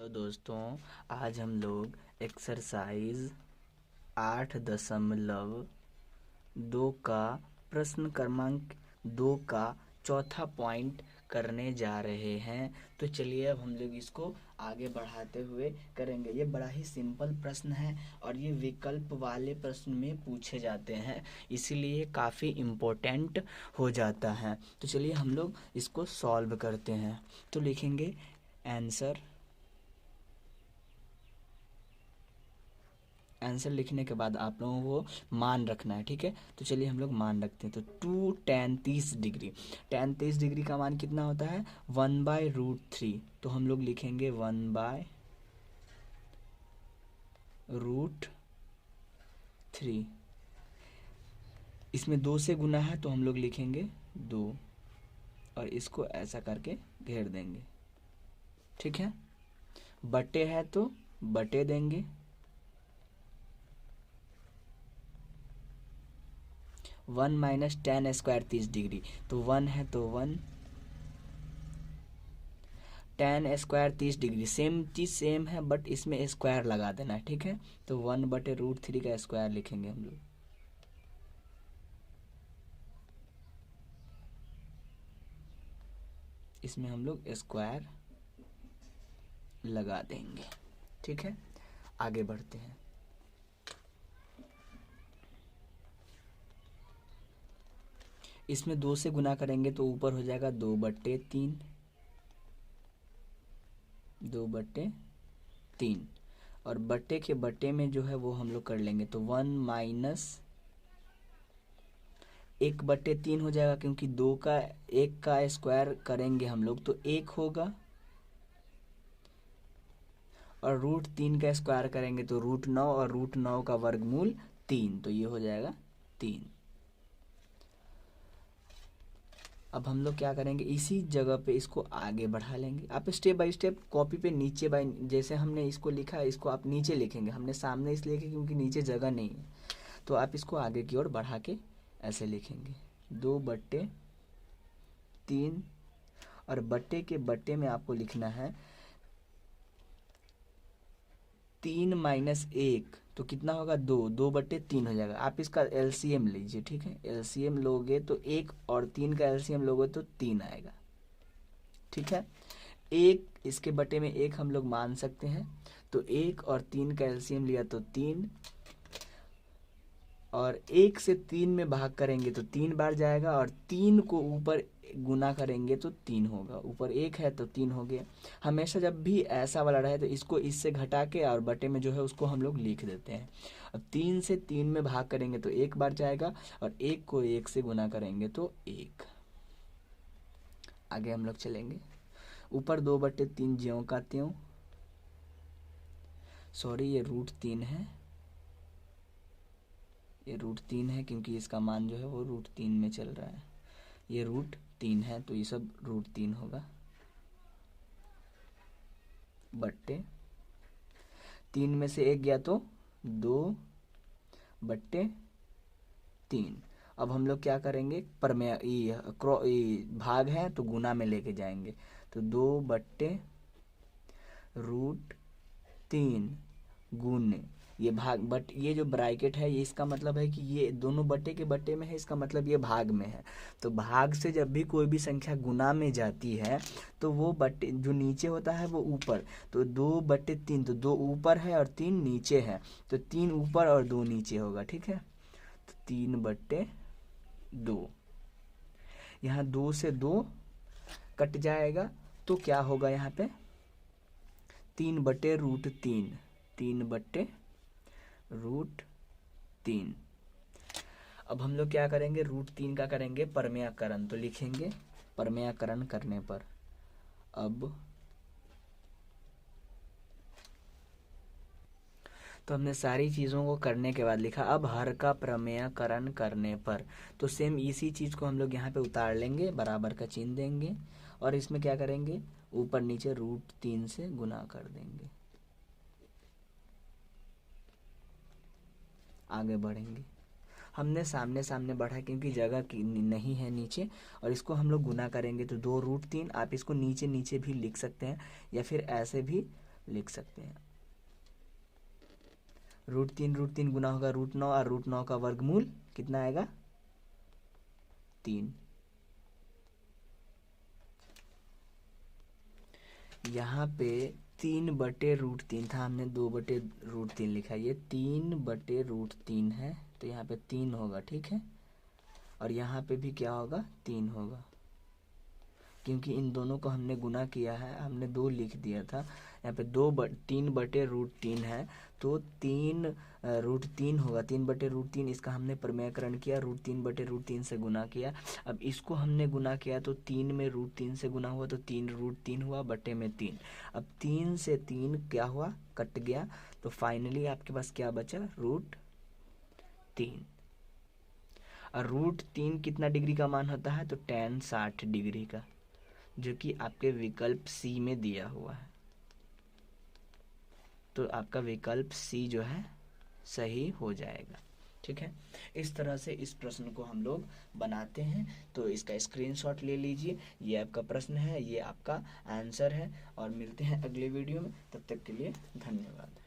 Hello दोस्तों, आज हम लोग एक्सरसाइज 8.2 का प्रश्न क्रमांक 2 का चौथा पॉइंट करने जा रहे हैं। तो चलिए अब हम लोग इसको आगे बढ़ाते हुए करेंगे। ये बड़ा ही सिंपल प्रश्न है और ये विकल्प वाले प्रश्न में पूछे जाते हैं, इसीलिए काफ़ी इम्पोर्टेंट हो जाता है। तो चलिए हम लोग इसको सॉल्व करते हैं। तो लिखेंगे आंसर लिखने के बाद आप लोगों को मान रखना है, ठीक है। तो चलिए हम लोग मान रखते हैं। तो 2 tan 30 डिग्री, tan 30 डिग्री का मान कितना होता है 1/√3। तो हम लोग लिखेंगे 1/√3। इसमें 2 से गुना है तो हम लोग लिखेंगे 2 और इसको ऐसा करके घेर देंगे, ठीक है। बटे है तो बटे देंगे, 1 माइनस tan स्क्वायर 30 डिग्री। तो 1 है तो 1, tan स्क्वायर 30 डिग्री सेम चीज़ सेम है बट इसमें स्क्वायर लगा देना है, ठीक है। तो 1/√3 का स्क्वायर लिखेंगे हम लोग। इसमें हम लोग स्क्वायर लगा देंगे, ठीक है। आगे बढ़ते हैं। इसमें 2 से गुना करेंगे तो ऊपर हो जाएगा 2/3, 2/3 और बट्टे के बट्टे में जो है वो हम लोग कर लेंगे। तो 1 माइनस 1/3 हो जाएगा, क्योंकि 2 का 1 का स्क्वायर करेंगे हम लोग तो 1 होगा, और √3 का स्क्वायर करेंगे तो √9 और √9 का वर्गमूल 3, तो ये हो जाएगा 3। अब हम लोग क्या करेंगे, इसी जगह पे इसको आगे बढ़ा लेंगे। आप स्टेप बाय स्टेप कॉपी पे नीचे बाय जैसे हमने इसको लिखा है इसको आप नीचे लिखेंगे। हमने सामने इसलिए लिखे क्योंकि नीचे जगह नहीं है, तो आप इसको आगे की ओर बढ़ा के ऐसे लिखेंगे 2/3 और बट्टे के बट्टे में आपको लिखना है 3 माइनस 1, तो कितना होगा 2, 2/3 हो जाएगा। आप इसका एलसीएम लीजिए, ठीक है। एलसीएम लोगे तो 1 और 3 का एलसीएम लोगे तो 3 आएगा, ठीक है। 1 इसके बटे में 1 हम लोग मान सकते हैं, तो 1 और 3 का एलसीएम लिया तो 3, और 1 से 3 में भाग करेंगे तो 3 बार जाएगा, और 3 को ऊपर गुना करेंगे तो 3 होगा। ऊपर 1 है तो 3 हो गया। हमेशा जब भी ऐसा वाला रहे तो इसको इससे घटा के और बटे में जो है उसको हम लोग लिख देते हैं। अब 3 से 3 में भाग करेंगे तो 1 बार जाएगा, और 1 को 1 से गुना करेंगे तो 1। आगे हम लोग चलेंगे। ऊपर 2/3 ज्यों का त्यों, सॉरी ये √3 है, ये √3 है क्योंकि इसका मान जो है वो √3 में चल रहा है। ये √3 है तो ये सब √3 होगा, बट्टे 3 में से 1 गया तो 2/3। अब हम लोग क्या करेंगे, भाग है तो गुना में लेके जाएंगे। तो 2/√3 गुने ये भाग, बट ये जो ब्रैकेट है ये इसका मतलब है कि ये दोनों बट्टे के बट्टे में है, इसका मतलब ये भाग में है। तो भाग से जब भी कोई भी संख्या गुना में जाती है तो वो बट्टे जो नीचे होता है वो ऊपर। तो 2/3, तो 2 ऊपर है और 3 नीचे है, तो 3 ऊपर और 2 नीचे होगा, ठीक है। तो 3/2, यहाँ 2 से 2 कट जाएगा तो क्या होगा यहाँ पे 3/√3, 3/√3। अब हम लोग क्या करेंगे, √3 का करेंगे परमेयकरण। तो लिखेंगे परमेयकरण करने पर, अब तो हमने सारी चीज़ों को करने के बाद लिखा अब हर का प्रमेयकरण करने पर। तो सेम इसी चीज़ को हम लोग यहाँ पे उतार लेंगे, बराबर का चिन्ह देंगे, और इसमें क्या करेंगे ऊपर नीचे √3 से गुना कर देंगे। आगे बढ़ेंगे। हमने सामने सामने बढ़ा क्योंकि जगह की नहीं है नीचे, और इसको हम लोग गुना करेंगे तो 2√3। आप इसको नीचे नीचे भी लिख सकते हैं या फिर ऐसे भी लिख सकते हैं। √3 गुना होगा √9 और √9 का वर्गमूल कितना आएगा 3। यहाँ पे 3/√3 था, हमने 2/√3 लिखा, ये 3/√3 है, तो यहाँ पे 3 होगा, ठीक है। और यहाँ पे भी क्या होगा 3 होगा, क्योंकि इन दोनों को हमने गुना किया है, हमने 2 लिख दिया था। यहाँ पे 3/√3 है, तो 3√3 होगा, 3/√3। इसका हमने प्रमेयकरण किया, √3/√3 से गुना किया। अब इसको हमने गुना किया तो 3 में √3 से गुना हुआ तो 3√3 हुआ, बटे में 3। अब 3 से 3 क्या हुआ, कट गया, तो फाइनली आपके पास क्या बचा √3। और √3 कितना डिग्री का मान होता है, तो tan 60 डिग्री का, जो कि आपके विकल्प सी में दिया हुआ है। तो आपका विकल्प सी जो है सही हो जाएगा, ठीक है। इस तरह से इस प्रश्न को हम लोग बनाते हैं, तो इसका स्क्रीनशॉट ले लीजिए। ये आपका प्रश्न है, ये आपका आंसर है, और मिलते हैं अगले वीडियो में। तब तक के लिए धन्यवाद।